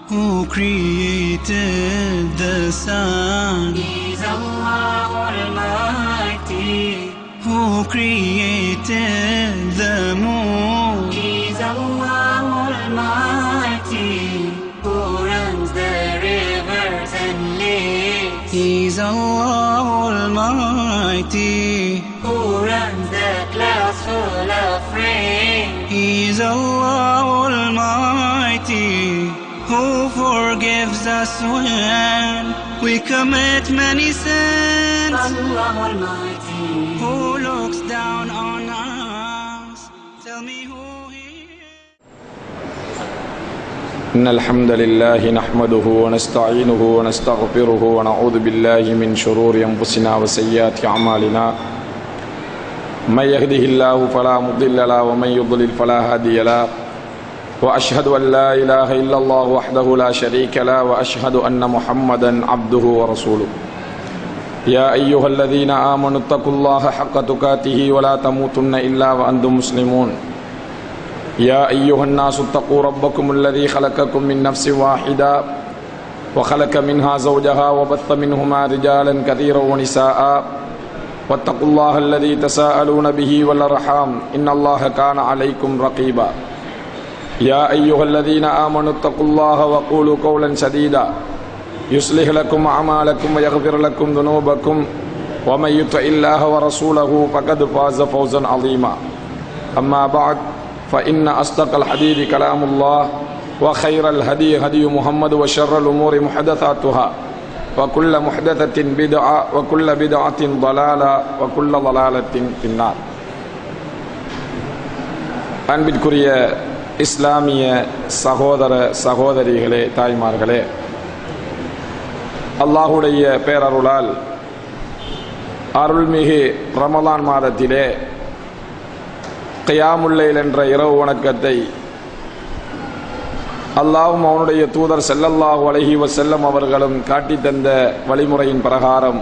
Who created the sun? He's Allah Almighty. Who created the moon? He's Allah Almighty. Who runs the rivers and lakes? He's Allah Almighty. Who runs the clouds full of rain? He's Allah Almighty. Who forgives us when we commit many sins? Allah Almighty. Who looks down on us? Tell me who He is. إن الحمد لله نحمده ونستعينه ونستغفره ونعوذ بالله من شرور أنفسنا وسيئات أعمالنا من يهده الله فلا مضل له ومن يضلل فلا هادي له وأشهد أن لا إله إلا الله وحده لا شريك له وأشهد أن محمدا عبده ورسوله يا أيها الذين آمنوا اتقوا الله حق تقاته ولا تموتن إلا وأنتم مسلمون يا أيها الناس اتقوا ربكم الذي خلقكم من نفس واحدة وخلق منها زوجها وبث منهما رجالا كثيرا ونساء واتقوا الله الذي تساءلون به والأرحام إن الله كان عليكم رقيبا يا أيها الذين آمنوا اتقوا الله وقولوا قولا سديدا يصلح لكم أعمالكم ويغفر لكم ذنوبكم ومن يطع الله ورسوله فقد فاز فوزا عظيما أما بعد فإن أصدق الحديث كلام الله وخير الهدي هدي محمد وشر الأمور محدثاتها وكل محدثة بدعة وكل بدعة ضلالة وكل ضلالة في النار. அன்பிற்குரிய இஸ்லாமிய சகோதர சகோதரிகளே, தாய்மார்களே, அல்லாஹுடைய பேரருளால் அருள்மிகு ரமலான் மாதத்திலே கியாமுல் லைல் என்ற இரவு வணக்கத்தை அல்லாஹ்வும் அவனுடைய தூதர் ஸல்லல்லாஹு அலைஹி வஸல்லம் அவர்களும் காட்டித் தந்த வழிமுறையின் பிரகாரம்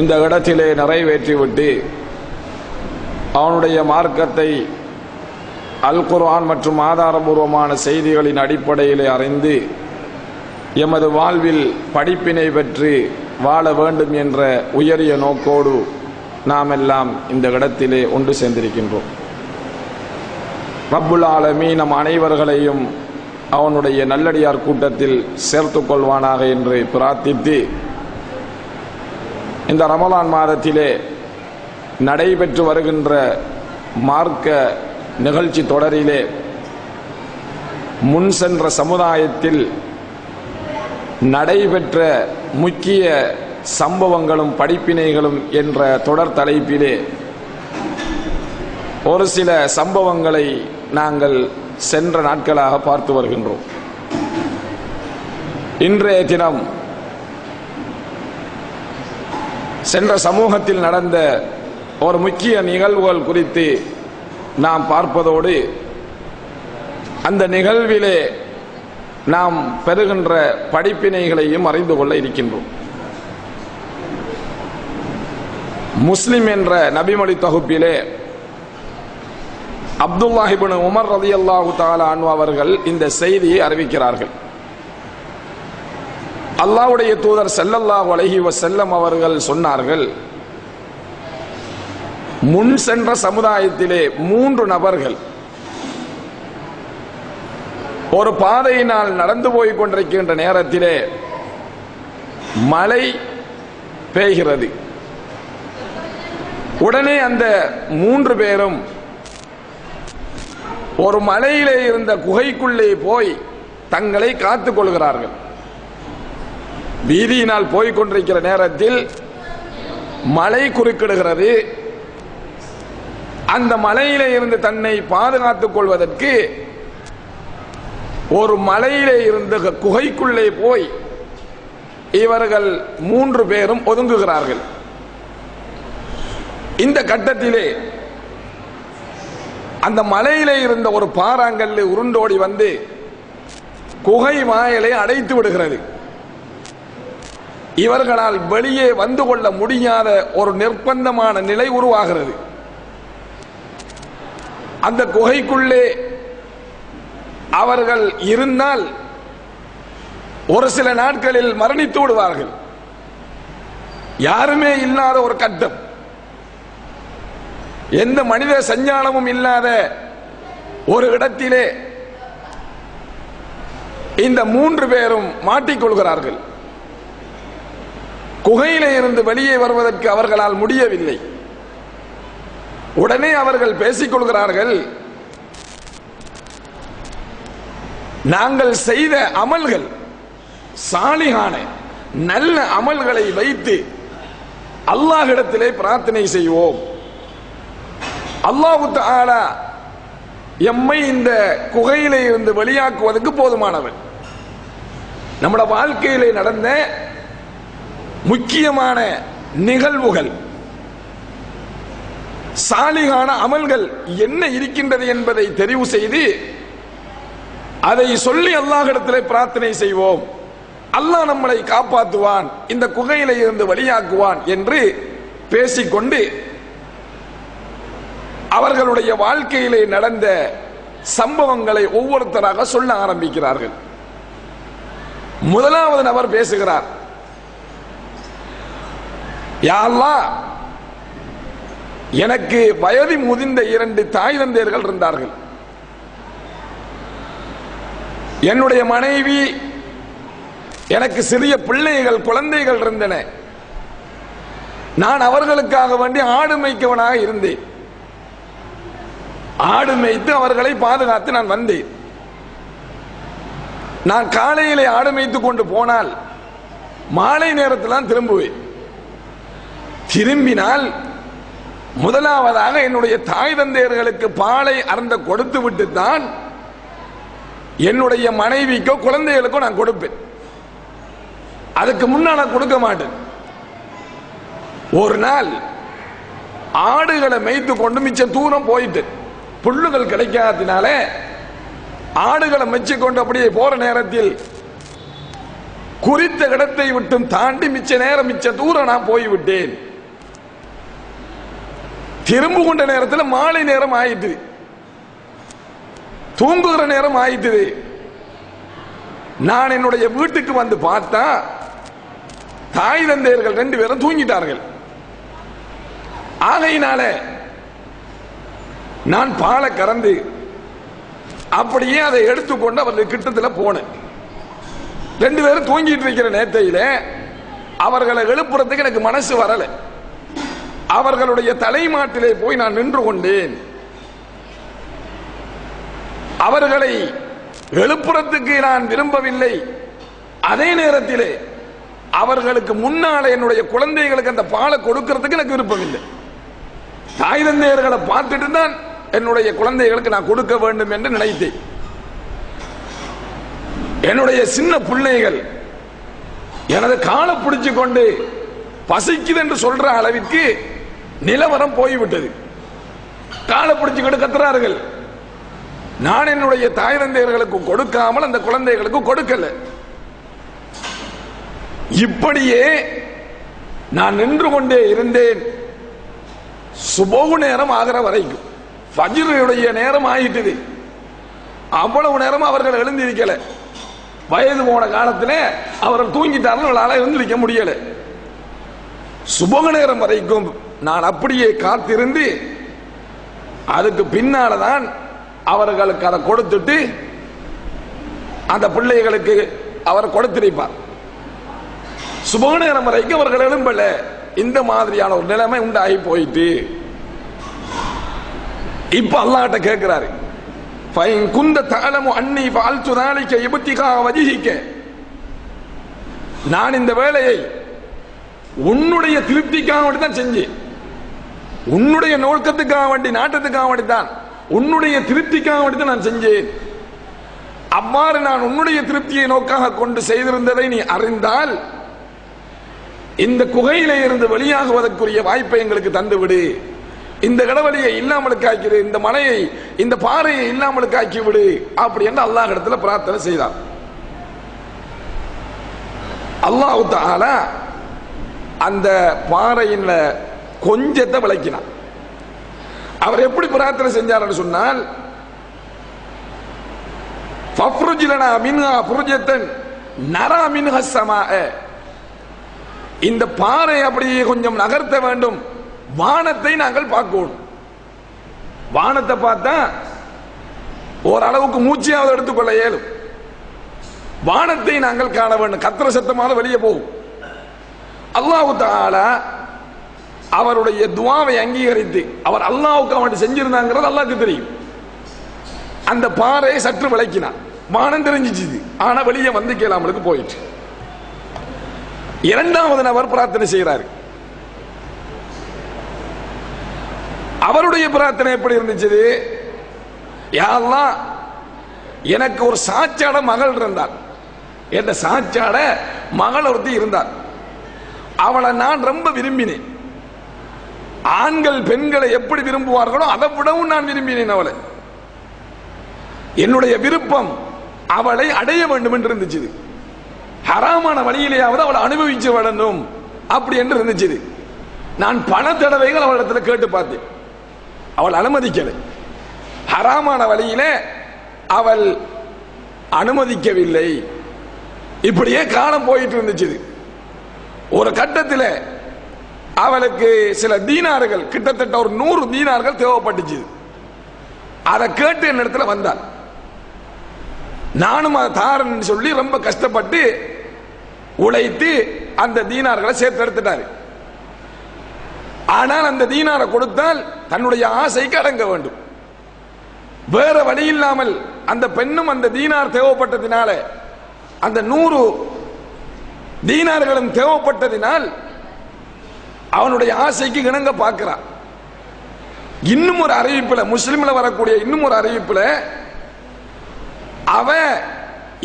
இந்த இடத்திலே நிறைவேற்றிவிட்டு அவனுடைய மார்க்கத்தை அல் குர்ஆன் மற்றும் ஆதாரபூர்வமான செய்திகளின் அடிப்படையிலே அறிந்து எமது வாழ்வில் படிப்பினை பெற்று வாழ வேண்டும் என்ற உயரிய நோக்கோடு நாம் எல்லாம் இந்த இடத்திலே ஒன்று சேர்ந்திருக்கின்றோம். ரப்புல் ஆலமீன் நம் அனைவர்களையும் அவனுடைய நல்லடியார் கூட்டத்தில் சேர்த்து கொள்வானாக என்று பிரார்த்தித்து, இந்த ரமலான் மாதத்திலே நடைபெற்று வருகின்ற மார்க்க நிகழ்ச்சி தொடரிலே முன் சென்ற சமுதாயத்தில் நடைபெற்ற முக்கிய சம்பவங்களும் படிப்பினைகளும் என்ற தொடர் தலைப்பிலே ஒரு சில சம்பவங்களை நாங்கள் சென்ற நாட்களாக பார்த்து வருகின்றோம். இன்றைய தினம் சென்ற சமூகத்தில் நடந்த ஒரு முக்கிய நிகழ்வுகள் குறித்து நாம் பார்ப்பதோடு அந்த நிகழ்விலே நாம் பெறுகின்ற படிப்பினைகளையும் அறிந்து கொள்ள இருக்கின்றோம். முஸ்லிம் என்ற நபிமொழி தொகுப்பிலே அப்துல்லாஹ் இப்னு உமர் ரலியல்லாஹு தஆலா அன்ஹு அவர்கள் இந்த செய்தியை அறிவிக்கிறார்கள். அல்லாஹ்வுடைய தூதர் ஸல்லல்லாஹு அலைஹி வஸல்லம் அவர்கள் சொன்னார்கள், முன் சென்ற சமுதாயத்திலே 3 நபர்கள் ஒரு பாதையினால் நடந்து போய் கொண்டிருக்கின்ற நேரத்திலே மழை பெய்கிறது. உடனே அந்த 3 பேரும் ஒரு மலையிலே இருந்த குகைக்குள்ளே போய் தங்களை காத்துக் கொள்கிறார்கள். வீதியினால் போய்கொண்டிருக்கிற நேரத்தில் மழை குறுக்கிடுகிறது. அந்த மலையிலே இருந்து தன்னை பாதுகாத்துக் கொள்வதற்கு ஒரு மலையிலே இருந்த குகைக்குள்ளே போய் இவர்கள் 3 பேரும் ஒதுங்குகிறார்கள். இந்த கட்டத்திலே அந்த மலையிலே இருந்த ஒரு பாறாங்கல்லு உருண்டோடி வந்து குகை வாயிலை அடைத்து விடுகிறது. இவர்களால் வெளியே வந்து கொள்ள முடியாத ஒரு நிர்பந்தமான நிலை உருவாகிறது. அந்த குகைக்குள்ளே அவர்கள் இருந்தால் ஒரு சில நாட்களில் மரணித்து விடுவார்கள். யாருமே இல்லாத ஒரு கட்டம், எந்த மனித சஞ்சாலமும் இல்லாத ஒரு இடத்திலே இந்த 3 பேரும் மாட்டிக்கொள்கிறார்கள். குகையிலே இருந்து வெளியே வருவதற்கு அவர்களால் முடியவில்லை. உடனே அவர்கள் பேசிக்கொள்கிறார்கள், நாங்கள் செய்த அமல்கள், சாலிகான நல்ல அமல்களை வைத்து அல்லாஹ்விடத்திலே பிரார்த்தனை செய்வோம். அல்லாஹ் தஆலா எம்மை இந்த குகையிலே இருந்து வெளியாக்குவதற்கு போதுமானவன். நம்முடைய வாழ்க்கையிலே நடந்த முக்கியமான நிகழ்வுகள், சாலிகான அமல்கள் என்ன இருக்கின்றது என்பதை தெரிவு செய்து அதை சொல்லி அல்லாஹ்விடத்திலே பிரார்த்தனை செய்வோம். அல்லாஹ் நம்மளை காப்பாற்றுவான், இந்த குகையிலே இருந்து வெளியாக்குவான் என்று பேசிக்கொண்டு அவர்களுடைய வாழ்க்கையிலே நடந்த சம்பவங்களை ஒவ்வொருத்தராக சொல்ல ஆரம்பிக்கிறார்கள். முதலாவது நபர் பேசுகிறார், யா அல்லாஹ், எனக்கு வயது முதிர்ந்த 2 தாய் தந்தையர்கள் இருந்தார்கள். என்னுடைய மனைவி, எனக்கு சிறிய பிள்ளைகள், குழந்தைகள் இருந்தன. நான் அவர்களுக்காக வேண்டி ஆடு மேய்க்கவனாக இருந்தேன். ஆடு மேய்த்து அவர்களை பாதுகாத்து நான் வந்தேன். நான் காலையிலே ஆடு மேய்த்து கொண்டு போனால் மாலை நேரத்தில் தான் திரும்புவேன். திரும்பினால் முதலாவதாக என்னுடைய தாய் தந்தையர்களுக்கு பாலை அருந்த கொடுத்து விட்டு தான் என்னுடைய மனைவிக்கோ குழந்தைகளுக்கோ நான் கொடுப்பேன். அதுக்கு முன்னால கொடுக்க மாட்டேன். ஒரு நாள் ஆடுகளை மேய்த்து கொண்டு மிச்சம் தூரம் போயிட்டு புல்லுகள் கிடைக்காததினால ஆடுகளை மெச்சு கொண்டு அப்படியே போற நேரத்தில் குறித்த இடத்தை விட்டும் தாண்டி மிச்ச தூரம் நான் போய்விட்டேன். திரும்ப கொண்ட நேரத்தில் மாலை நேரம் ஆயிட்டு, தூங்குகிற நேரம் ஆயிட்டு. நான் என்னுடைய வீட்டுக்கு வந்து பார்த்தா தாய் தந்தையர்கள் 2 பேரும் தூங்கிட்டார்கள். ஆகையினால நான் பாலை கறந்து அப்படியே அதை எடுத்துக்கொண்டு அவர்கள் கிட்டத்தில் போனேன். 2 பேரும் தூங்கிட்டு இருக்கிற நேரத்தையில அவர்களை எழுப்புறதுக்கு எனக்கு மனசு வரல. அவர்களுடைய தலைமாட்டிலே போய் நான் நின்று கொண்டேன். அவர்களை எழுப்புறதுக்கு நான் விரும்பவில்லை. அதே நேரத்திலே அவர்களுக்கு முன்னால என்னுடைய குழந்தைகளுக்கு அந்த பாலை கொடுக்கிறதுக்கு எனக்கு விருப்பம் இல்லை. தாய் தந்தையர்களை பார்த்துட்டு தான் என்னுடைய குழந்தைகளுக்கு நான் கொடுக்க வேண்டும் என்று நினைத்தேன். என்னுடைய சின்ன பிள்ளைகள் எனது காலை பிடிச்சு கொண்டு பசிக்குது என்று சொல்ற அளவிற்கு நிலவரம் போய்விட்டது. காலை பிடிச்சுக்கிட்டு கத்துறார்கள். நான் என்னுடைய தாய் தந்தையர்களுக்கு கொடுக்காமல் அந்த குழந்தைகளுக்கு கொடுக்கல. இப்படியே நான் நின்று கொண்டே இருந்தேன். சுபஹ் நேரம் ஆகிற வரைக்கும், ஃபஜ்ருடைய நேரம் ஆயிட்டது. அவ்வளவு நேரம் அவர்கள் எழுந்திருக்கல. வயது போன காலத்தில் அவர்கள் தூங்கிட்டார்கள், எழுந்திருக்க முடியல. சுபஹ் நேரம் வரைக்கும் நான் அப்படியே காத்திருந்து அதுக்கு பின்னால்தான் அவர்களுக்கு அதை கொடுத்துட்டு அந்த பிள்ளைகளுக்கு அவர் கொடுத்திருப்பார். சுபஹ் நேரம் வரைக்கும் அவர்கள் எழும்பல. இந்த மாதிரியான ஒரு நிலைமை உண்டாகி போயிட்டு இப்ப அல்லாஹ்ட்ட கேட்கிறாரு, ஃபைன் குந்த தஅலமு அன்னி ஃபஅல்து ذلك இப்திகா வஜ்ஹிக, நான் இந்த வேலையை உன்னுடைய திருப்திக்காக வேண்டி தான் செஞ்சேன். உன்னுடைய நோக்கத்துக்காக வேண்டி, நாட்டத்துக்காக வேண்டி தான், உன்னுடைய திருப்திக்காக வேண்டி தான் நான் செஞ்சேன். அவ்வாறு நான் உன்னுடைய திருப்தியை நோக்காக கொண்டு செய்திருந்ததை நீ அறிந்தால் இந்த குகையிலே இருந்து வெளியாகுவதற்குரிய வாய்ப்பை எங்களுக்கு தந்துவிடு. இந்த கடவழியை இல்லாமலுக்கு ஆக்கிடு, இந்த மலையை, இந்த பாறையை இல்லாமலுக்கு ஆக்கி விடு அப்படி என்று அல்லாஹ் இடத்துல பிரார்த்தனை செய்தார். அல்லாஹ் தஆலா அந்த பாறையின் கொஞ்சத்தை விளக்கினார். அவர் எப்படி பிரார்த்தனை செஞ்சார் சொன்னால், ஃபஃப்ருஜ்லனா மின்ஹா ஃபுர்ஜத்தன் நரா மின்ஹா ஸமாஅ, இந்த பாறை அப்படியே கொஞ்சம் நகர்த்த வேண்டும், வானத்தை நாங்கள் பார்க்கணும். வானத்தை பார்த்தா ஓரளவுக்கு மூச்சையாவது எடுத்துக்கொள்ள இயலும். வானத்தை நாங்கள் காண வேண்டும், கத்திர சத்தமாக வெளியே போகும். அல்லாஹ் தஆலா அவருடைய துஆவை அங்கீகரித்து அவர் அல்லாஹ்வுக்கு அவன் செஞ்சிருந்தாங்கிறது அல்லாஹ்க்கு தெரியும். அந்த பாறையை சற்று விளக்கினான், வானம் தெரிஞ்சிச்சு, ஆனா வெளியே வந்து கேளாமலுக்கு போயிட்டு. இரண்டாவது நபர் பிரார்த்தனை செய்கிறார். அவருடைய பிரார்த்தனை எப்படி இருந்துச்சு? யா அல்லாஹ், எனக்கு ஒரு சாச்சாட மகள் இருந்தாள், என்ற சாச்சாட மகள் ஒருத்தி இருந்தாள், அவளை நான் ரொம்ப விரும்பினேன். ஆண்கள் பெண்களை எப்படி விரும்புவார்களோ அதை விடவும் நான் விரும்பினேன் அவளை. என்னுடைய விருப்பம் அவளை அடைய வேண்டும் என்று இருந்துச்சு. ஹராமான வழியிலேயாவது அவளை அனுபவிச்சு வேண்டும் அப்படி என்று இருந்துச்சு. நான் பல தடவைகள் அவளிடத்தில் கேட்டு பார்த்தேன், அவள் அனுமதிக்கலை. ஹராமான வழியிலே அவள் அனுமதிக்கவில்லை. இப்படியே காலம் போயிட்டு இருந்துச்சு. ஒரு கட்டத்தில் அவளுக்கு சில தீனார்கள், கிட்டத்தட்ட ஒரு 100 தீனார்கள் தேவைப்பட்டுச்சு. அதை கேட்டு என்னிடத்துல வந்தாள். நானும் அதை தாரன்னு சொல்லி ரொம்ப கஷ்டப்பட்டு உழைத்து அந்த தீனார்களை சேர்த்து எடுத்துட்டாரு. ஆனால் அந்த தீனாரை கொடுத்தால் தன்னுடைய ஆசைக்கு அடங்க வேண்டும். வேற வழி இல்லாமல் அந்த பெண்ணும் அந்த தீனார் தேவைப்பட்டதினால, அந்த 100 தீனார்களும் தேவைப்பட்டதினால் அவனுடைய ஆசைக்கு இணங்க பார்க்கிறான். இன்னும் ஒரு அறிவிப்புல, முஸ்லிம்ல வரக்கூடிய இன்னும் ஒரு அறிவிப்புல, அவ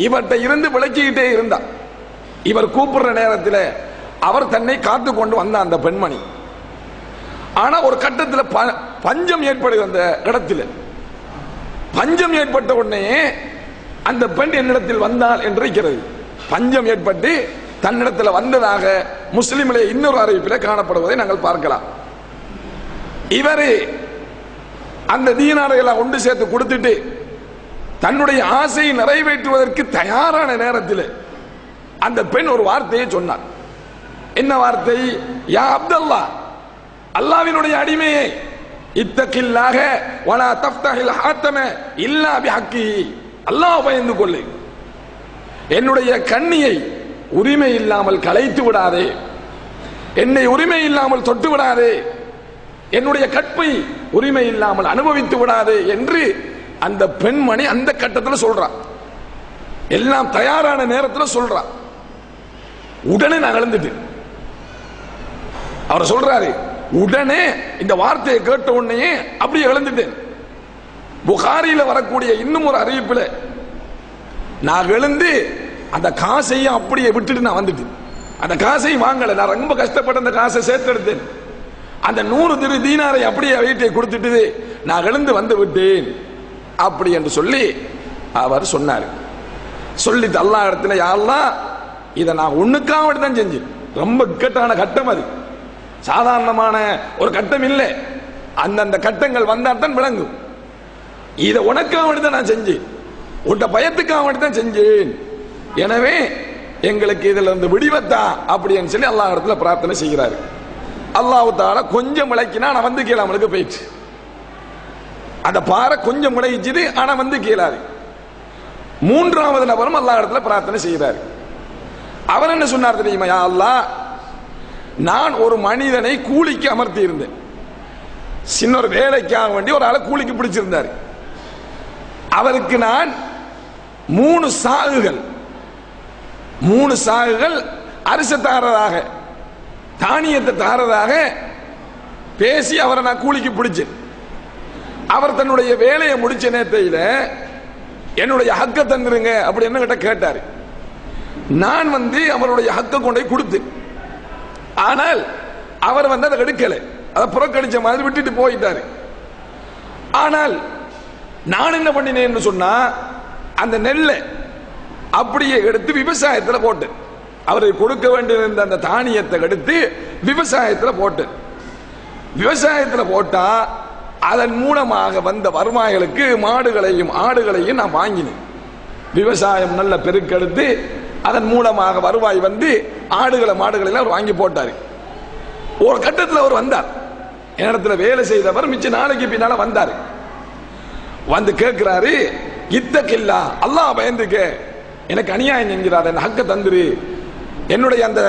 இவர்கிட்ட இருந்து விளக்கிக்கிட்டே இருந்தா. இவர் கூப்பிடுற நேரத்தில் அவர் தன்னை காத்து கொண்டு வந்த அந்த பெண்மணி. ஆனா ஒரு கட்டத்தில் பஞ்சம் ஏற்படுது. அந்த இடத்துல பஞ்சம் ஏற்பட்ட உடனே அந்த பெண் என்னிடத்தில் வந்தாள் என்று இருக்கிறது. பஞ்சம் ஏற்பட்டு தன்னிடத்தில் வந்ததாக முஸ்லிமிலே இன்னொரு அறிவிப்பில் காணப்படுவதை நாங்கள் பார்க்கலாம். இவரு அந்த தீனாரை எல்லாம் ஒன்று சேர்த்து கொடுத்துட்டு தன்னுடைய ஆசையை நிறைவேற்றுவதற்கு தயாரான நேரத்தில் அந்த பெண் ஒரு வார்த்தையை சொன்னார். என்ன வார்த்தை? யா அப்துல்லா, அல்லாஹ்வினுடைய அடிமையே, இத்தகில்லாஹ வலா தஃப்தஹில் ஹாத்தம இல்லா பிஹக்கிஹி, அல்லாஹ் பயந்து கொள்ளு, என்னுடைய கண்ணியை உரிமை இல்லாமல் கலைத்து விடாதே, என்னை உரிமை இல்லாமல் தொட்டு விடாதே, என்னுடைய கற்பை உரிமை இல்லாமல் அனுபவித்து விடாதே என்று அந்த பெண்மணி அந்த கட்டத்தில் சொல்றான். எல்லாம் தயாரான நேரத்தில் சொல்றான். உடனே நான் எழுந்துட்டு அவர் சொல்றாரு. உடனே இந்த வார்த்தையை கேட்ட உடனே அப்படியே எழுந்துட்டேன். புகாரியில வரக்கூடிய இன்னும் ஒரு அறிவிப்புல நான் எழுந்து அந்த காசையும் அப்படியே விட்டுட்டு நான் வந்துட்டேன். அந்த காசையும் வாங்கல, நான் ரொம்ப கஷ்டப்பட்டு அந்த காசை சேர்த்தெடுத்தேன். அந்த 100 தீனாரை அப்படியே வீட்டை கொடுத்துட்டு நான் எழுந்து வந்து விட்டேன் அப்படி என்று சொல்லி அவர் சொன்னார். சொல்லி அல்லாஹ் இடத்துல, யா அல்லாஹ், இதை நான் உன்னுக்காக தான் செஞ்சேன். ரொம்ப இக்கட்டான கட்டம், அது சாதாரணமான ஒரு கட்டம் இல்லை. அந்தந்த கட்டங்கள் வந்தால் தான் விளங்கும். இதை உனக்காக தான் நான் செஞ்சேன், உன்ட பயத்துக்காக தான் செஞ்சேன். எனவே எங்களுக்கு இதுல இருந்து விடிவத்தா அப்படின்னு சொல்லி அல்லாஹ் இடத்துல பிரார்த்தனை செய்கிறாரு. அல்லாஹ் தஆலா கொஞ்சம் விளக்கினா நான் வந்து கீழாமலுக்கு போயிடுச்சு. அந்த பாறை கொஞ்சம் முளைச்சிது, ஆனா வந்து கீழாது. மூன்றாவது நபரும் அல்லாஹ் இடத்துல பிரார்த்தனை செய்கிறார். அவர் என்ன சொன்னார் தெரியுமா? யா அல்லாஹ், நான் ஒரு மனிதனை கூலிக்கு அமர்த்தி இருந்தேன். சின்ன ஒரு வேலைக்காக வேண்டி ஒரு ஆளை கூலிக்கு பிடிச்சிருந்தார். அவருக்கு நான் 3 சாகுகள் அரிசி தாரதாக, தானியத்தை தாரதாக பேசி அவரை நான் கூலிக்கு பிடிச்சேன். அவர் தன்னுடைய வேலையை முடிச்ச நேரத்தில் என்னுடைய ஹக்க தந்துருங்க அப்படி என்ன கிட்ட கேட்டாரு. நான் வந்து அவருடைய ஹக்க கொண்டை கொடுத்தேன். ஆனால் அவர் வந்து அதை எடுக்கல, அதை புறக்கணிச்ச மாதிரி விட்டுட்டு போயிட்டாரு. ஆனால் நான் என்ன பண்ணினேன்னு சொன்னா, அந்த நெல்லை அப்படியே எடுத்து விவசாயத்தில் போட்டேன். அவருக்கு கொடுக்க வேண்டியிருந்த அந்த தானியத்தை எடுத்து விவசாயத்தில் போட்டேன். விவசாயத்தில் போட்டா அதன் மூலமாக வந்த வருவாய்களுக்கு மாடுகளையும் ஆடுகளையும் நான் வாங்கினேன். விவசாயம் நல்ல பெருக்கெடுத்து அதன் மூலமாக வருவாய் வந்து ஆடுகளை மாடுகளை எல்லாம் வாங்கி போட்டாரு. ஒரு கட்டத்தில் அவர் வந்தார், இடத்துல வேலை செய்தவர் மிச்ச நாளைக்கு பின்னால வந்தாரு. வந்து கேட்கிறாரு, இத்தகில்லா, அல்லாஹ் பயந்துக்க, எனக்கு அநியாயம் செஞ்சிடாத, என் ஹக்க தந்துரு, என்னுடைய அந்த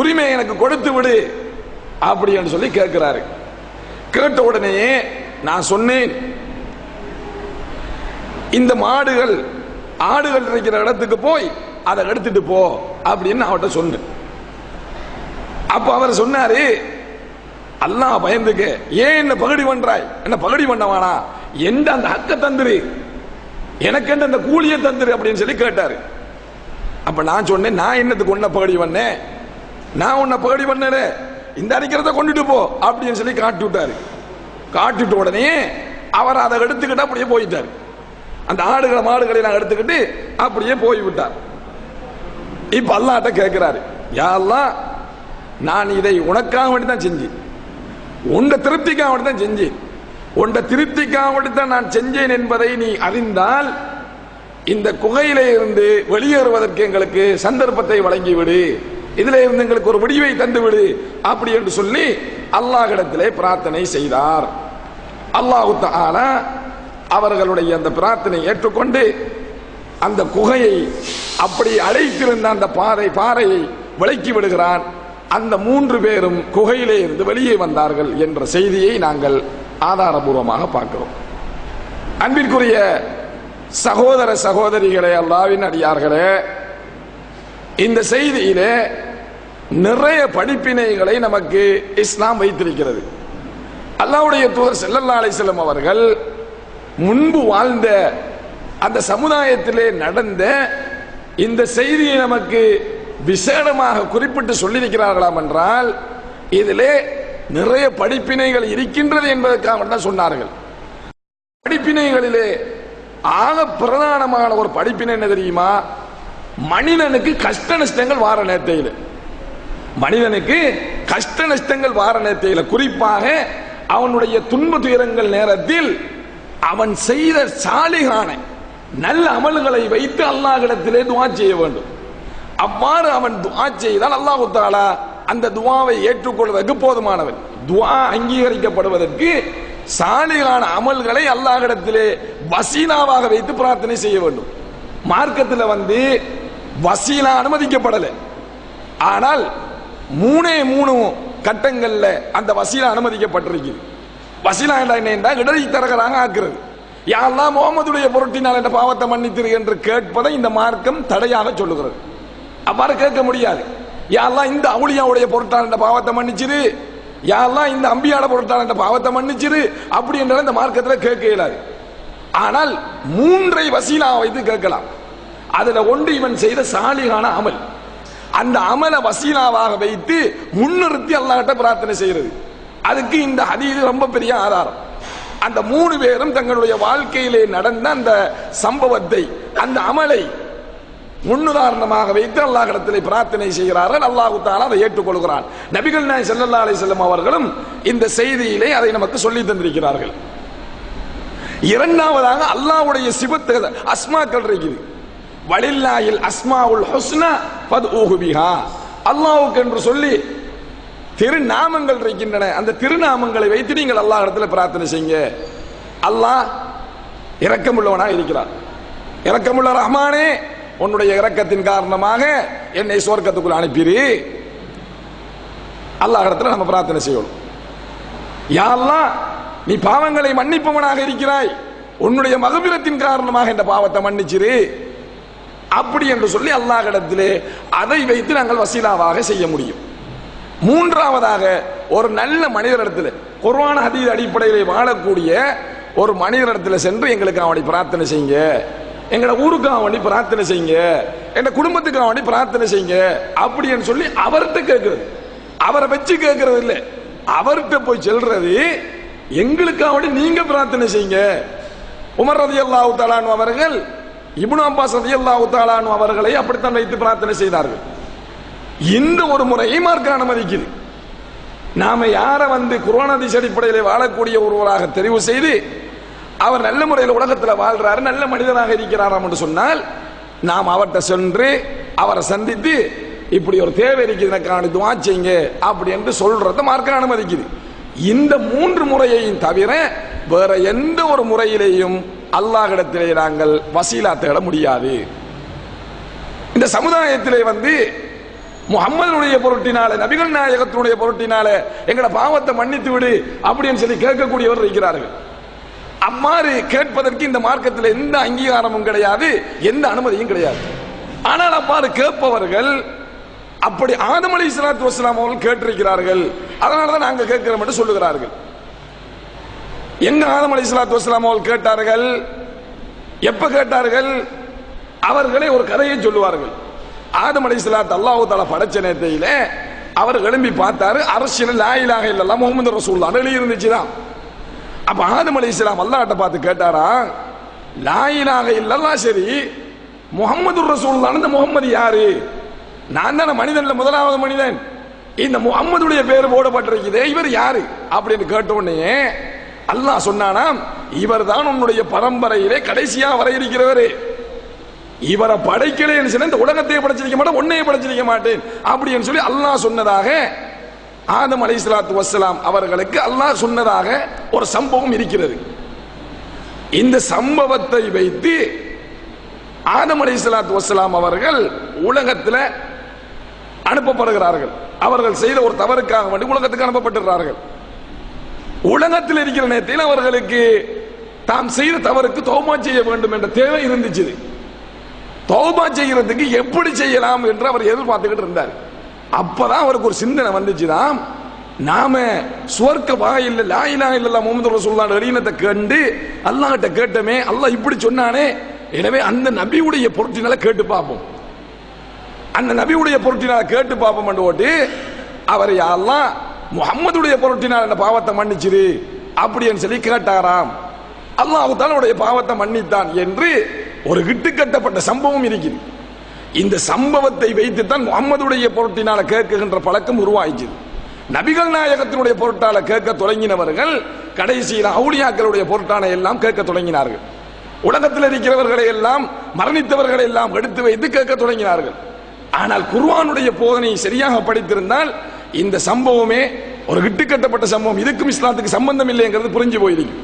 உரிமையை எனக்கு கொடுத்து விடு அப்படின்னு சொல்லி கேட்கிறாரு. கேட்ட உடனே நான் சொன்னேன், இந்த மாடுகள் ஆடுகள் இருக்கிற இடத்துக்கு போய் அதை எடுத்துட்டு போ அப்படின்னு அவர்கிட்ட சொன்னேன். அப்ப அவர் சொன்னாரு, அல்லாஹ் பயந்துக்க, ஏன் என்ன பகடி பண்றாய், என்ன பகடி பண்ணவானா, எந்த அந்த ஹக்க தந்துரு, எனக்கு அந்த கூலியை தந்துரு அப்படின்னு சொல்லி கேட்டாரு. அப்ப நான் சொன்னேன், நான் என்னத்துக்கு உன்ன பகடி பண்ணேன், நான் உன்னை பகடி பண்ணல, இந்த அடிக்கிறத கொண்டுட்டு போ அப்படின்னு சொல்லி காட்டி விட்டாரு. காட்டிட்ட உடனே அவர் அதை எடுத்துக்கிட்டு அப்படியே போயிட்டார். அந்த ஆடுகளை மாடுகளை நான் எடுத்துக்கிட்டு அப்படியே போய்விட்டார். இப்ப அல்லாஹ்ட்ட கேட்கிறாரு, யா அல்லாஹ், நான் இதை உனக்காக வேண்டி தான் செஞ்சேன், உண்ட திருப்திக்காக வேண்டி தான் செஞ்சேன், உண்ட திருப்திக்காக வேண்டி தான் நான் செஞ்சேன் என்பதை நீ அறிந்தால் இந்த குகையிலே இருந்து வெளியேறுவதற்கு எங்களுக்கு சந்தர்ப்பத்தை வழங்கிவிடு, இதிலே இருந்து எங்களுக்கு ஒரு விடிவை தந்துவிடு அப்படி என்று சொல்லி அல்லாஹ்விடத்திலே பிரார்த்தனை செய்தார். அல்லாஹ் தஆலா அவர்களுடைய அந்த பிரார்த்தனை ஏற்றுக்கொண்டு அந்த குகையை அப்படி அழைத்திருந்த அந்த பாறையை விலக்கி விடுகிறான். அந்த 3 பேரும் குகையிலே இருந்து வெளியே வந்தார்கள் என்ற செய்தியை நாங்கள் ஆதாரபூர்வமாக பார்க்கிறோம். அன்பிற்குரிய சகோதர சகோதரிகளே, அல்லாஹ்வின் அடியார்களே, இந்த செய்தியிலே நிறைய படிப்பினைகளை நமக்கு இஸ்லாம் வைத்திருக்கிறது. அல்லாஹ்வுடைய தூதர் ஸல்லல்லாஹு அலைஹி வஸல்லம் அவர்கள் முன்பு வாழ்ந்த அந்த சமுதாயத்திலே நடந்த இந்த செய்தியை நமக்கு விசேடமாக குறிப்பிட்டு சொல்லியிருக்கிறார்களாம் என்றால் இதிலே நிறைய படிப்பினைகள் இருக்கின்றது என்பதற்காக தான் சொன்னார்கள். படிப்பினைகளிலே ஆக பிரதானமான ஒரு படிப்பினை என்ன தெரியுமா? மனிதனுக்கு கஷ்ட நஷ்டங்கள் வார நேரத்தையில், மனிதனுக்கு கஷ்ட நஷ்டங்கள் வார நேரத்தையில், குறிப்பாக அவனுடைய துன்ப துயரங்கள் நேரத்தில் அவன் செய்த சாலிகான நல்ல அமல்களை வைத்து அல்லாஹ்விடத்திலே துஆ செய்ய வேண்டும். அவ்வாறு அவன் துஆ செய்தால் அல்லாஹ் தஆலா அந்த துஆவை ஏற்றுக்கொள்வதற்கு போதுமானவன். துஆ அங்கீகரிக்கப்படுவதற்கு சாலிகான அமல்களை அல்லாஹ்விடத்திலே வசீலாவாக வைத்து பிரார்த்தனை செய்ய வேண்டும். மார்க்கத்தில் வந்து வசீலா அனுமதிக்கப்படலை, ஆனால் 3 கட்டங்கள்ல அந்த வசீலா அனுமதிக்கப்பட்டிருக்கிறது. வசீலா என்ன என்றால் இடைத்தரகராக ஆக்குறது. யா அல்லாஹ், முஹம்மதுடைய பொருட்டினால் என்ற பாவத்தை மன்னித்திரு என்று கேட்பதை இந்த மார்க்கம் தடையாக சொல்லுகிறது. அவ்வாறு கேட்க முடியாது. யா அல்லாஹ், இந்த அவுலியாவுடைய பொருட்டால் என்ற பாவத்தை மன்னிச்சிரு, யா அல்லாஹ் இந்த அம்பியாட பொருட்டால் என்ற பாவத்தை மன்னிச்சிரு அப்படி என்றால் இந்த மார்க்கத்தில் கேட்க இயலாது. ஆனால் 3 வசீலா வைத்து கேட்கலாம். அதுல ஒன்று இவன் செய்த சாலிகான அமல், அந்த அமல வசீலாவாக வைத்து முன்னிறுத்தி அல்லாஹ்ட்ட பிரார்த்தனை செய்யறது. அதுக்கு இந்த ஹதீஸ் ரொம்ப பெரிய ஆதாரம். அந்த 3 பேரும் தங்களுடைய வாழ்க்கையிலே நடந்த அந்த சம்பவத்தை, அந்த அமலை முன்னுதாரணமாக வைத்து அல்லாஹ்விடத்திலே பிரார்த்தனை செய்கிறார்கள். அல்லாஹ் தஆலா அதை ஏற்றுக்கொள்கிறான். நபிகள் நாயகம் ஸல்லல்லாஹு அலைஹி வஸல்லம் அவர்களும் இந்த செய்தியிலே அதை நமக்கு சொல்லி தந்திருக்கிறார்கள். இரண்டாவதாக அல்லாஹ்வுடைய சிபத்துகள், அஸ்மாக்கள் இருக்குது. வலில்லாஹில் அஸ்மாஉல் ஹுஸ்னா ஃபத்ஊஹு பிஹா, அல்லாஹ்வுக்கு என்று சொல்லி திருநாமங்கள் இருக்கின்றன. அந்த திருநாமங்களை வைத்து நீங்கள் அல்லாஹ்விடத்தில் பிரார்த்தனை செய்யுங்க. அல்லாஹ் இரக்கமுள்ளவனாக இருக்கிறார். இரக்கமுள்ள ரஹ்மானே, உன்னுடைய இரக்கத்தின் காரணமாக என்னை சொர்க்கத்துக்குள் அனுப்பிரு. அல்லாஹ்விடத்தில் நம்ம பிரார்த்தனை செய்யணும். யா அல்லாஹ், நீ பாவங்களை மன்னிப்பவனாக இருக்கிறாய், உன்னுடைய மகபிரத்தின் காரணமாக இந்த பாவத்தை மன்னிச்சிரு அப்படி என்று சொல்லி அல்லாஹ்விடத்திலே அதை வைத்து நாங்கள் வசீலாவாக செய்ய முடியும். மூன்றாவதாக, ஒரு நல்ல மனிதரிடத்தில், குர்ஆன் ஹதீஸ் அடிப்படையிலே வாழக்கூடிய ஒரு மனிதரிடத்தில் சென்று எங்களுக்கு அவனை பிரார்த்தனை செய்யுங்க, எங்களை ஊருக்காக வேண்டி பிரார்த்தனை செய்யுங்க, எங்க குடும்பத்துக்காக வேண்டி பிரார்த்தனை செய்யுங்க அப்படின்னு சொல்லி அவர்கிட்ட கேட்கிறது. அவரை வச்சு கேட்கறது இல்லை, அவர்கிட்ட போய் செல்றது, எங்களுக்காக வேண்டி நீங்க பிரார்த்தனை செய்யுங்க. உமர் ரலியல்லாஹு தஆலா அன்ஹு அவர்கள் இப்னு அப்பாஸ் ரலியல்லாஹு தஆலா அன்ஹு அவர்களை அப்படித்தான் வைத்து பிரார்த்தனை செய்தார்கள். இந்த ஒரு முறையை மார்க்க அனுமதிக்குது. நாம யாரை வந்து குர்ஆன் ஹதீஸ் அடிப்படையில் வாழக்கூடிய ஒருவராக தெரிவு செய்து அவர் நல்ல முறையில் உலகத்தில் வாழ்றாரு, நல்ல மனிதனாக இருக்கிறாராம் என்று சொன்னால் நாம் அவர்கிட்ட சென்று அவரை சந்தித்து இப்படி ஒரு தேவை இருக்குது எனக்கு துஆ செய்யுங்க அப்படி என்று சொல்றத மார்க்கம் அனுமதிக்குது. இந்த 3 முறையையும் தவிர வேற எந்த ஒரு முறையிலேயும் அல்லாஹ்விடத்திலே நாங்கள் வசீலா தேட முடியாது. இந்த சமுதாயத்திலே முஹம்மதுடைய பொருட்டினால, நபிகள் நாயகத்தினுடைய பொருட்டினால எங்கட பாவத்தை மன்னித்து விடு அப்படின்னு சொல்லி கேட்கக்கூடியவர் இருக்கிறார்கள். அம்மாறு கேட்பதற்கு இந்த மார்க்கத்தில் எந்த அங்கீகாரமும் கிடையாது, எந்த அனுமதியும் கிடையாது. ஆனால் அவ்வாறு கேட்பவர்கள் அப்படி ஆதம் அலைஹிஸ்ஸலாத்து வஸ்ஸலாம் அவர்கள் கேட்டிருக்கிறார்கள், அதனாலதான் நாங்க கேட்கிறோம் என்று சொல்லுகிறார்கள். எங்க ஆதம் அலைஹிஸ்ஸலாத்து வஸ்ஸலாம் அவர்கள் கேட்டார்கள்? எப்ப கேட்டார்கள்? அவர்களே ஒரு கதையை சொல்லுவார்கள். ஆதம் அலைஹிஸ்ஸலாத்து அல்லாஹ் தஆலா படைச்ச நேரத்தில அவர் எழும்பி பார்த்தாரு, அரசியல் லா இலாஹ இல்லல்லாஹ் முஹம்மது ரசூலுல்லாஹ் எழுதி இருந்துச்சுதான். அப்ப ஆதம் அலைஹிஸ்ஸலாம் அல்லாஹ்ட்ட பார்த்து கேட்டாரா, லா இலாஹ இல்லல்லாஹ் சரி, முஹம்மது ரசூலுல்லாஹ் இந்த முஹம்மது யாரு? நான் தானே மனிதன்ல முதலாவது மனிதன், இந்த முஹம்மதுடைய பேர் போடப்பட்டிருக்குதே, இவர் யாரு அப்படின்னு கேட்ட உடனே அல்லாஹ் சொன்னானாம், இவர் தான் உன்னுடைய பரம்பரையிலே கடைசியா வர இருக்கிறவரு. இவரை படைக்கலைன்னு சொன்ன இந்த உலகத்தையே படைச்சிருக்க மாட்டேன், உன்னையே படைச்சிருக்க மாட்டேன் அப்படின்னு சொல்லி அல்லாஹ் சொன்னதாக ஆதம் அலைஹிஸ்ஸலாத்து வஸ்ஸலாம் அவர்களுக்கு அல்லாஹ் சொன்னதாக ஒரு சம்பவம் இருக்கிறது. இந்த சம்பவத்தை வைத்து ஆதம் அலைஹிஸ்ஸலாத்து வஸ்ஸலாம் அவர்கள் உலகத்தில் அனுப்பப்படுகிறார்கள். அவர்கள் செய்த ஒரு தவறுக்காக வேண்டி உலகத்துக்கு அனுப்பப்பட்டிருக்கிறார்கள். உலகத்தில் இருக்கிற நேரத்தில் அவர்களுக்கு தாம் செய்த தவறுக்கு தௌபா செய்ய வேண்டும் என்ற தேவை இருந்துச்சு. தௌபா செய்யறதுக்கு எப்படி செய்யலாம் என்று அவர் எதிர்பார்த்துக்கிட்டு இருந்தார். அப்பதான் அவருக்கு ஒரு சிந்தனை வந்துச்சுதான், நாம சுவர்க்க வாயில்ல லா இலாஹ இல்லல்லாஹ் முஹம்மது ரசூலுல்லாஹ் எழுதினதை கண்டு அல்லாஹ்கிட்ட கேட்டமே, அல்லாஹ் இப்படி சொன்னானே, எனவே அந்த நபியுடைய பொருட்டினால கேட்டு பார்ப்போம், அந்த நபியுடைய பொருட்டினால கேட்டு பார்ப்போம் என்று ஓட்டு அவர் யா அல்லாஹ் முஹம்மதுடைய பொருட்டினால் அந்த பாவத்தை மன்னிச்சிரு அப்படின்னு சொல்லி கேட்டாராம். அல்லாஹ் தஆலாவுடைய பாவத்தை மன்னித்தான் என்று ஒரு இட்டுக்கட்டப்பட்ட சம்பவம் இருக்கிறது. இந்த சம்பவத்தை வைத்துத்தான் முஹம்மதுடைய பொருட்டினால கேட்கின்ற பழக்கம் உருவாயிச்சு. நபிகள் நாயகத்தினுடைய பொருட்டால கேட்க தொடங்கினவர்கள் கடைசியில் அவுலியாக்களுடைய பொருட்டான எல்லாம் கேட்க தொடங்கினார்கள். உலகத்தில் இருக்கிறவர்களை எல்லாம், மரணித்தவர்களை எல்லாம் எடுத்து வைத்து கேட்க தொடங்கினார்கள். ஆனால் குர்ஆனுடைய போதனை சரியாக படித்திருந்தால் இந்த சம்பவமே ஒரு இட்டுக்கட்டப்பட்ட சம்பவம், இதுக்கும் இஸ்லாத்துக்கு சம்பந்தம் இல்லைங்கிறது புரிஞ்சு போயிருக்கு.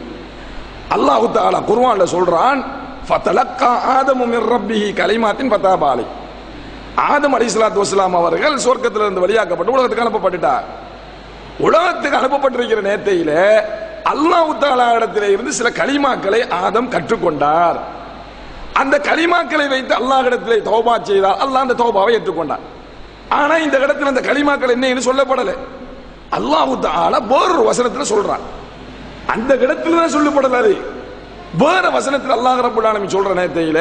அல்லாஹ் தஆலா குர்ஆன்ல சொல்றான், ஃபதலக்கா ஆதமு மிர் ரப்பிஹி கலிமாத்தின் ஃபதாபா அலைஹி. ஆதம் அலைஹிஸ்ஸலாத்து வஸ்ஸலாம் அவர்கள் சொர்க்கத்திலிருந்து வெளியாக்கப்பட்டு உலகத்துக்கு அனுப்பப்பட்டுட்டார். உலகத்துக்கு அனுப்பப்பட்டிருக்கிற நேரத்தில அல்லாஹ் தஆலா இடத்திலே இருந்து சில கலிமாக்களை ஆதம் கற்றுக்கொண்டார். அந்த கலிமாக்களை வைத்து அல்லாஹ் இடத்திலே தௌபா செய்தார். அல்லாஹ் அந்த தௌபாவை ஏற்றுக்கொண்டார். ஆனா இந்த இடத்துல அந்த கலிமாக்கள் என்னன்னு சொல்லப்படல. அல்லாஹ் தஆலா வேறொரு வசனத்துல சொல்றான். அந்த இடத்துல தான் சொல்லப்படல, வேற வசனத்தில் அல்லாஹ் ரப்பல் ஆலமீன் சொல்ற நேரத்தில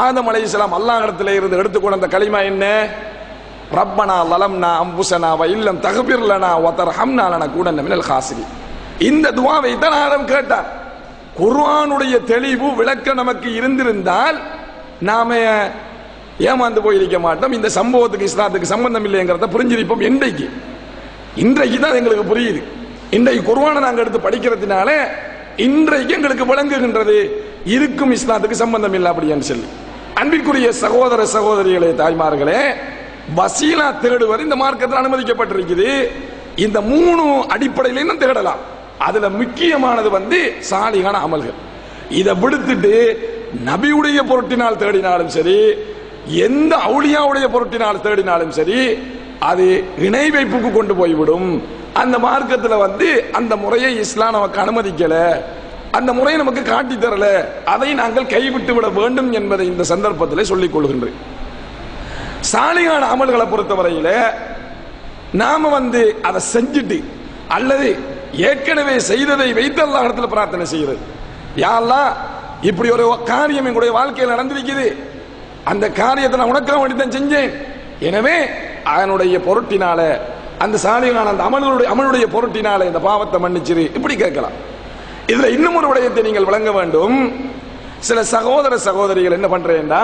ஆதம் அலைஹிஸ்ஸலாம் அல்லாஹ் இடத்திலே இருந்து எடுத்துக்கொண்ட அந்த கலிமா என்ன? ரப்பனா லலம்னா அம்புசனா வ இல்லம் தக்ஃபிர் லனா வ தர்ஹம்னா லனகூனன்ன மினல் காசிரின். இந்த துஆவை தான் ஆதம் கேட்டார். குர்ஆனுடைய தெளிவு விளக்க நமக்கு இருந்திருந்தால் நாம ஏமாந்து போயிருக்க மாட்டோம். இந்த சம்பவத்துக்கு இஸ்லாத்துக்கு சம்பந்தம் இல்லைங்கிறத புரிஞ்சிருப்போம். இன்றைக்கு தான் எங்களுக்கு புரியுது. இன்றைக்கு குர்ஆனை நாங்கள் எடுத்து படிக்கிறதுனால இன்றைக்கு எங்களுக்கு விளங்குகின்றது இருக்கும் இஸ்லாத்துக்கு சம்பந்தம் இல்லை அப்படின்னு சொல்லி. அன்பிற்குரிய சகோதர சகோதரிகளே, தாய்மார்களே, வசீலா தேடுவது இந்த மார்க்கத்தில் அனுமதிக்கப்பட்டிருக்குது. இந்த 3 அடிப்படையிலும் தேடலாம். அதுல முக்கியமானது சாலிகான அமல்கள். இதை விடுத்துட்டு நபியுடைய பொருட்டினால் தேடினாலும் சரி, எந்த அவுலியாவுடைய பொருட்டினால் தேடினாலும் சரி, அது இணை வைப்புக்கு கொண்டு போய்விடும். அந்த மார்க்கத்தில் அந்த முறையை இஸ்லாம் நமக்கு அனுமதிக்கல, அந்த முறையை நமக்கு காட்டி தரல, அதை நாங்கள் கைவிட்டு விட வேண்டும் என்பதை இந்த சந்தர்ப்பத்தில் சொல்லிக் கொள்கின்றேன். சாலிகான அமல்களை பொறுத்தவரையில நாம அதை செஞ்சுட்டு அல்லது ஏற்கனவே செய்ததை வைத்து அல்லாஹ் இடத்துல பிரார்த்தனை செய்கிறது. யா அல்லாஹ், இப்படி ஒரு காரியம் என்னுடைய வாழ்க்கையில் நடந்திருக்குது, அந்த காரியத்தை நான் உனக்காக வேண்டி தான் செஞ்சேன், எனவே அதனுடைய பொருட்டினால அந்த சாலிகான அந்த அமலுடைய பொருட்டினால இந்த பாவத்தை மன்னிச்சிரு, இப்படி கேட்கலாம். இதுல இன்னும் ஒரு விடயத்தை நீங்கள் விளங்க வேண்டும். சில சகோதர சகோதரிகள் என்ன பண்றேன்னா,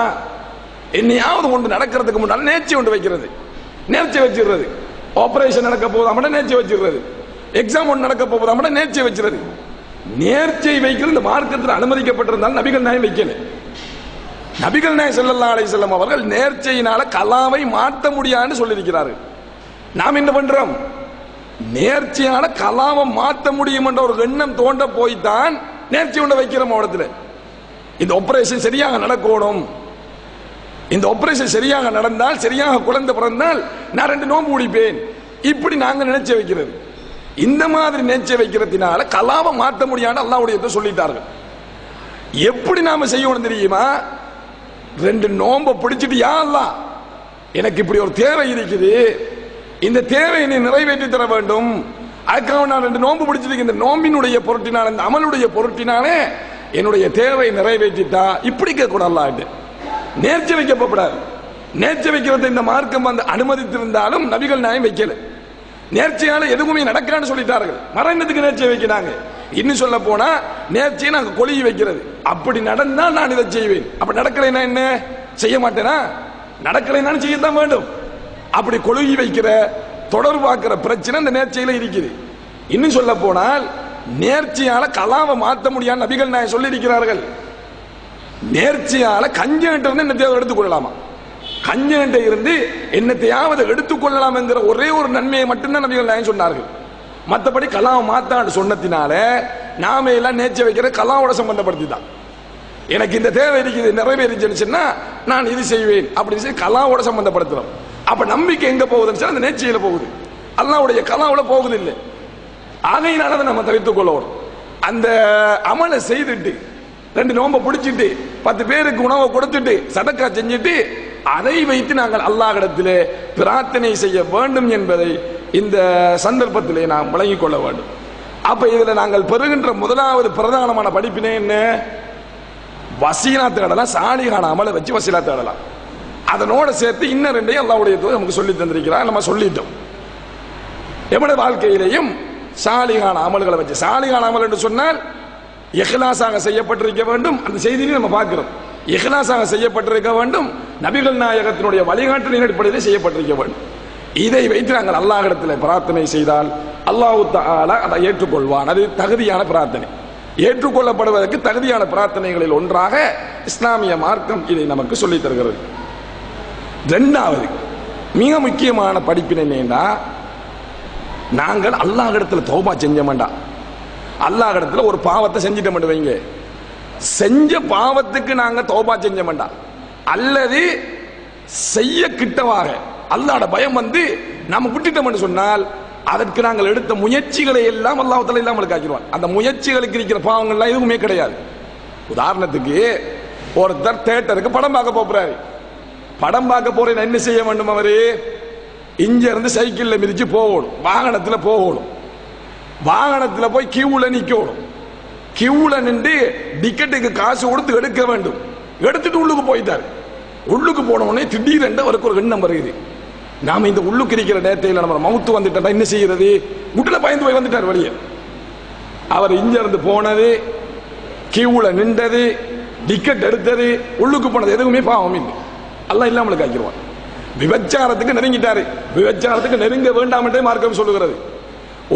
என்னையாவது ஒன்று நடக்கிறதுக்கு முன்னால் நேர்ச்சி ஒன்று வைக்கிறது, நேர்ச்சி வச்சிடுறது. ஆபரேஷன் நடக்க போகுது, நேர்ச்சி வச்சிடுறது. எக்ஸாம் ஒன்று நடக்க போகுது, நேர்ச்சி வச்சிருது. நேர்ச்சியை வைக்கிறது இந்த மார்க்கத்தில் அனுமதிக்கப்பட்டிருந்தால் நபிகள் நாயம் வைக்கல. நபிகள் நாயகம் ஸல்லல்லாஹு அலைஹி வஸல்லம் அவர்கள் நேர்ச்சையினால கலாவை மாற்ற முடியாதுன்னு சொல்லியிருக்கிறார்கள். நாம் என்ன பண்றோம்? நேர்ச்சியால கலாவை மாற்ற முடியும் என்ற ஒரு எண்ணம் தோன்ற போய்தான் நேர்ச்சி கொண்டு வைக்கிறோம் இடத்துல. இந்த ஆபரேஷன் சரியாக நடக்கணும், இந்த ஆபரேஷன் சரியாக நடந்தால், சரியாக குழந்தை பிறந்தால் நான் 2 நோன்பு முடிப்பேன், இப்படி நாங்க நினைச்ச வைக்கிறது. இந்த மாதிரி நினைச்ச வைக்கிறதுனால கலாவை மாற்ற முடியாது அல்லாஹ்வுடைய சொல்லிட்டார்கள். எப்படி நாம செய்யணும் தெரியுமா? 2 நோன்பை பிடிச்சிட்டு, யா அல்லாஹ் எனக்கு இப்படி ஒரு தேவை இருக்குது, இந்த தேவையை நீ நிறைவேற்றி தர வேண்டும், அதுக்காக நான் 2 நோன்பு பிடிச்சிருக்கு, இந்த நோம்பினுடைய பொருட்டினால, இந்த அமலுடைய பொருட்டினாலே என்னுடைய தேவை நிறைவேற்றிட்டா, இப்படி கேட்கக்கூடாது. அல்லாஹ்ட்ட நேர்ச்சி வைக்கப்படாது. நேர்ச்சி வைக்கிறது இந்த மார்க்கம் வந்து அனுமதித்திருந்தாலும் நபிகள் நாயகம் வைக்கல. நேர்ச்சியால எதுவுமே நடக்கான்னு சொல்லிட்டார்கள். மரணத்துக்கு நேர்ச்சி வைக்கிறாங்க. இன்னும் சொல்ல போனா நேர்ச்சியை நாங்க கொழுகி வைக்கிறது. அப்படி நடந்தால் நான் இதை செய்வேன், அப்படி நடக்கலைன்னா என்ன செய்ய மாட்டேனா? நடக்கலைன்னு செய்யத்தான் வேண்டும். அப்படி கொழுகி வைக்கிற தொடர்பாக்குற பிரச்சனை இந்த நேர்ச்சியில இருக்குது. இன்னும் சொல்ல போனால் நேர்ச்சியால கலாவை மாற்ற முடியாது நபிகள் நாயகம் சொல்லி இருக்கிறார்கள். நேர்ச்சியால கஞ்சன்ட்ட இருந்து என்னத்தையாவது எடுத்துக்கொள்ளலாமா? கஞ்சன்ட்ட இருந்து என்னத்தையாவது எடுத்துக்கொள்ளலாம் என்கிற ஒரே ஒரு நன்மையை மட்டும்தான் நபிகள் நாயகம் சொன்னார்கள். மற்றபடி கலாவை மாத்தான்னு சொன்னதினால நாம எல்லாம் நேர்ச்சி வைக்கிற கலாவோட சம்பந்தப்படுத்தி தான். எனக்கு இந்த தேவை இருக்குது, நிறைவேறிச்சுன்னா நான் இது செய்வேன் அப்படின்னு சொல்லி கலாவோட சம்பந்தப்படுத்துறோம். அப்ப நம்பிக்கை எங்க போகுதுன்னு சொன்னா அந்த நேர்ச்சியில போகுது, அல்லாஹ்வுடைய கலாவோட போகுது இல்லை. ஆகையினால அதை நம்ம தவிர்த்துக் கொள்ளணும். அந்த அமலை செய்துட்டு 2 நோன்பை பிடிச்சிட்டு 10 பேருக்கு உணவை கொடுத்துட்டு சதக்கா செஞ்சுட்டு அதை வைத்து நாங்கள் அல்லாஹ்விடத்திலே பிரார்த்தனை செய்ய வேண்டும் என்பதை இந்த சந்தர்ப்பத்திலே நாம் விளங்கிக் கொள்ள வேண்டும். அப்ப இதுல நாங்கள் பெறுகின்ற முதலாவது பிரதானமான படிப்பினை என்ன? வசீலா தேடலாம், சாலிகான அமலை வச்சு வசீலா தேடலாம். அதனோட சேர்த்து இன்னும் 2 அல்லாஹ்வுடைய தூதர் நமக்கு சொல்லி தந்திருக்கிறார். நம்ம சொல்லிட்டோம். எவ்வளவு வாழ்க்கையிலேயும் சாலிகான அமல்களை வச்சு, சாலிகான அமல் என்று சொன்னால் இஹ்லாஸாக செய்யப்பட்டிருக்க வேண்டும். அந்த செய்தியை நம்ம பார்க்கிறோம். இஹ்லாஸாக செய்யப்பட்டிருக்க வேண்டும், நபிகள் நாயகத்தினுடைய வழிகாட்டலின் அடிப்படையில் செய்யப்பட்டிருக்க வேண்டும். இதை வைத்து நாங்கள் அல்லாஹ்விடத்தில் பிரார்த்தனை செய்தால் அல்லாஹ் தஆலா அதை ஏற்றுக்கொள்வான். அது தகுதியான பிரார்த்தனை. ஏற்றுக்கொள்ளப்படுவதற்கு தகுதியான பிரார்த்தனைகளில் ஒன்றாக இஸ்லாமிய மார்க்கம் இதை நமக்கு சொல்லித் தருகிறது. 2வது மிக முக்கியமான படிப்பினை என்னன்னா, நாங்கள் அல்லாஹ்விடத்தில் தௌபா செஞ்ச வேண்டாம். அல்லாஹ்விடத்தில் ஒரு பாவத்தை செஞ்சிட்டோம் வைங்க, செஞ்ச பாவத்துக்கு நாங்க தௌபா செஞ்ச வேண்டாம். அல்லது செய்ய கிட்டவாக அல்லாஹ்வுடைய பயம் வந்து நாம விட்டுட்டோம் சொன்னால் அதற்கு நாங்கள் எடுத்த முயற்சிகளை எல்லாம் அல்லாஹ் தஆலா இல்லாமல் ஆக்கிடுவான். அந்த முயற்சிகளுக்கு இருக்கிற பாவங்கள்லாம் எதுவுமே கிடையாது. உதாரணத்துக்கு ஒருத்தர் தியேட்டருக்கு படம் பார்க்க போறாரு. படம் பார்க்க போறேன் என்ன செய்ய வேண்டும்? அவரு இங்க இருந்து சைக்கிள்ல மிதிச்சு போகணும், வாகனத்துல போகணும், வாகனத்துல போய் கியூல நிக்கணும், கியூல நின்று டிக்கெட்டுக்கு காசு கொடுத்து எடுக்க வேண்டும். எடுத்துட்டு உள்ளுக்கு போயிட்டாரு. உள்ளுக்கு போன உடனே திடீரென்று அவருக்கு ஒரு எண்ணம் வருது, நாம இந்த உள்ளுக்கு இருக்கிற நேரத்தில் நம்ம மவுத்து வந்துட்டா என்ன செய்யறது? வீட்டுல பயந்து போய் வந்துட்டார் வெளியே. அவர் இங்க இருந்து போனது, கியூல நின்றது, டிக்கெட் எடுத்தது, உள்ளுக்கு போனது எதுவுமே பாவம் இல்லை. அல்லாஹ் இல்லாமல் ஆக்கிடுவான். விபச்சாரத்துக்கு நெருங்கிட்டாரு. விபச்சாரத்துக்கு நெருங்க வேண்டாம் என்றே மார்க்கம் சொல்லுகிறது.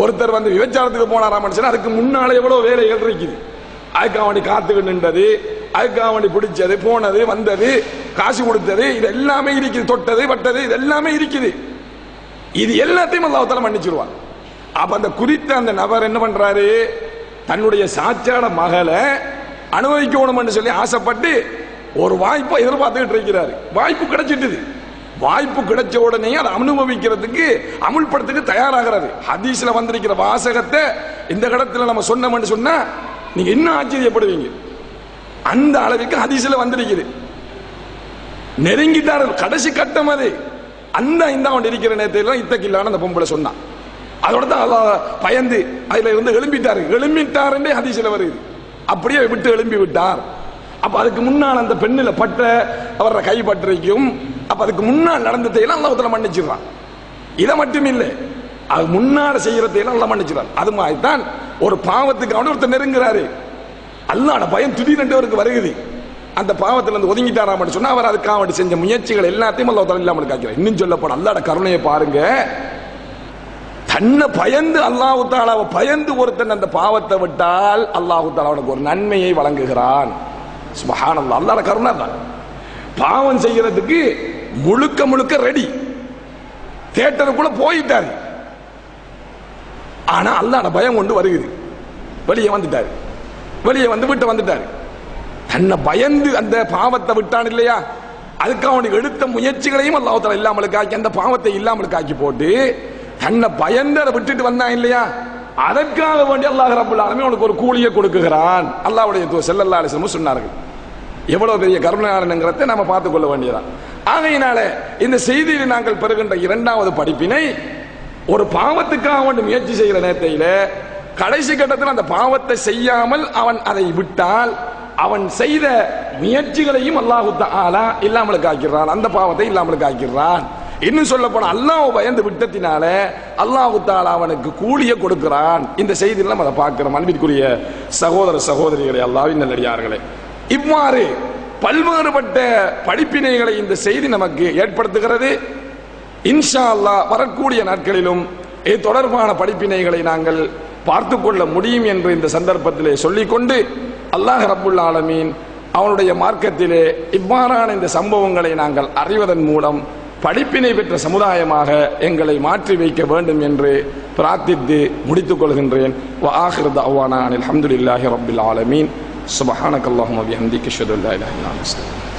ஒருத்தர் வந்து விபச்சாரத்துக்கு போனாராம், அதுக்கு முன்னால எவ்வளவு வேலைகள் இருக்குது. அதுக்காக வேண்டி காத்துக்கிட்டு நின்றது, அதுக்காக வேண்டி பிடிச்சது, போனது, வந்தது, காசு கொடுத்தது, இது எல்லாமே இருக்குது. தொட்டது, பட்டது, இது எல்லாமே இருக்குது. இது எல்லாத்தையும் அல்லாஹ் தஆலா மன்னிச்சிருவான். அப்ப அந்த குறித்த அந்த நபர் என்ன பண்றாரு? தன்னுடைய சாட்சாட மகளை அனுபவிக்கணும் என்று சொல்லி ஆசைப்பட்டு ஒரு வாய்ப்பை எதிர்பார்த்துக்கிட்டு இருக்கிறாரு. வாய்ப்பு கிடைச்சிட்டுது. வாய்ப்பு கிடைச்ச உடனே அதை அனுபவிக்கிறதுக்கு அமுல்படுத்துக்கு தயாராகிறாரு. ஹதீஸ்ல வந்திருக்கிற வாசகத்தை இந்த இடத்துல நம்ம சொன்னோம்னு சொன்னா நீங்க இன்னும் ஆச்சரியப்படுவீங்க. அந்த அளவுக்கு ஹதீஸ்ல வந்திருக்குது. நெருங்கிட்டார், கடைசி கட்டம் அது. அந்த இந்த இருக்கிற நேரத்தில் இத்தக்கில்லான அந்த பொம்பளை சொன்னான். அதோட தான் அல்லாஹ் பயந்து அதுல இருந்து எழும்பிட்டார் ஹதீஸ்ல வருது. அப்படியே விட்டு எழும்பி விட்டார். அப்ப அதுக்கு முன்னால் அந்த பெண்ணில பட்ட அவர கைப்பற்றிக்கும். அப்ப அதுக்கு முன்னால் நடந்ததையெல்லாம் அல்லாஹ் தஆலா மன்னிச்சிடுறான். இதை மட்டும் இல்லை, அது முன்னால செய்யறதையெல்லாம் அல்லாஹ் மன்னிச்சிடுறான். அது மாதிரி தான் ஒரு பாவத்துக்கு அவன் ஒருத்தர் நெருங்குறாரு, அல்லாஹ்வோட பயம் திடீரென்று அவருக்கு வருகுது. அந்த பாவத்துல இருந்து ஒதுங்கிட்டாராம் சொன்னா அவர் அதுக்காக வேண்டி செஞ்ச முயற்சிகள் எல்லாத்தையும் அல்லாஹ் தஆலா இல்லாமல் ஆக்கிறார். இன்னும் சொல்ல போனா அல்லாஹ்வோட கருணையை பாருங்க. தன்னை பயந்து அல்லாஹ் தஆலாவை பயந்து ஒருத்தன் அந்த பாவத்தை விட்டால் அல்லாஹ் தஆலா அவனுக்கு ஒரு நன்மையை வழங்குகிறான். சுப்ஹானல்லாஹ், அல்லாஹ்வோட கருணை தான். பாவம் செய்யறதுக்கு முழுக்க முழுக்க ரெடி, தியேட்டருக்குள்ள போயிட்டாரு. ஆனா அல்லாஹ்வுடைய பயம் கொண்டு வருகிறது, வெளியே வந்துட்டாரு, வெளியே வந்து விட்டு வந்துட்டாரு. தன்னை பயந்து அந்த பாவத்தை விட்டான் இல்லையா, அதுக்கு அவனுக்கு எடுத்த முயற்சிகளையும் அல்லாஹ் தஆலா இல்லாமலுக்கு ஆக்கி, அந்த பாவத்தை இல்லாமலுக்கு ஆக்கி போட்டு தன்னை பயந்து அதை விட்டுட்டு வந்தான் இல்லையா, அதற்காக வேண்டி அல்லாஹ் ரப்பல் ஆலமீன் அவனுக்கு ஒரு கூலியை கொடுக்குகிறான். அல்லாஹ்வுடைய தூதர் ஸல்லல்லாஹு அலைஹி வஸல்லம் சொன்னார்கள். எவ்வளவு பெரிய கருணையாளனுங்கிறதை நாம பார்த்துக் கொள்ள வேண்டியதான். ஆகையினால இந்த செய்தியில் நாங்கள் பெறுகின்ற இரண்டாவது படிப்பினை, ஒரு பாவத்துக்காக வேண்டி முயற்சி செய்கிற நேரத்தில கடைசி கட்டத்தில் அந்த பாவத்தை செய்யாமல் அவன் அதை விட்டால் அவன் செய்த முயற்சிகளையும் அல்லாஹ் தஆலா இல்லாமலுக்கு ஆக்கிறான், அந்த பாவத்தை இல்லாமலுக்கு ஆக்கிறான். இன்னும் சொல்ல போனா அல்லாஹ் பயந்து விட்டத்தினால அல்லாஹ் தஆலா அவனுக்கு கூலியை கொடுக்கிறான். இந்த செய்தியில் நம்ம அதை பார்க்கிறோம். அன்பிற்குரிய சகோதர சகோதரிகளே, அல்லாஹ்வின் நல்லடியார்களே, இவ்வாறு பல்வேறுபட்ட படிப்பினைகளை இந்த செய்தி நமக்கு ஏற்படுத்துகிறது. இன்ஷா அல்லாஹ் வரக்கூடிய நாட்களிலும் இது தொடர்பான படிப்பினைகளை நாங்கள் பார்த்து கொள்ள முடியும் என்று இந்த சந்தர்ப்பத்திலே சொல்லிக்கொண்டு, அல்லாஹ் ரப்புல் ஆலமீன் அவனுடைய மார்க்கத்திலே இவ்வாறான இந்த சம்பவங்களை நாங்கள் அறிவதன் மூலம் படிப்பினை பெற்ற சமுதாயமாக எங்களை மாற்றி வைக்க வேண்டும் என்று பிரார்த்தித்து முடித்துக் கொள்கின்றேன். வ ஆகிரு தஅவானா அனில் ஹம்துலில்லாஹி ரப்பில் ஆலமீன். சுப்ஹானக்கல்லாஹும்ம வ பிஹம்திக அஷ்ஹது அல்லா இலாஹா இல்லா அன்த அஸ்தக்ஃபிருக்க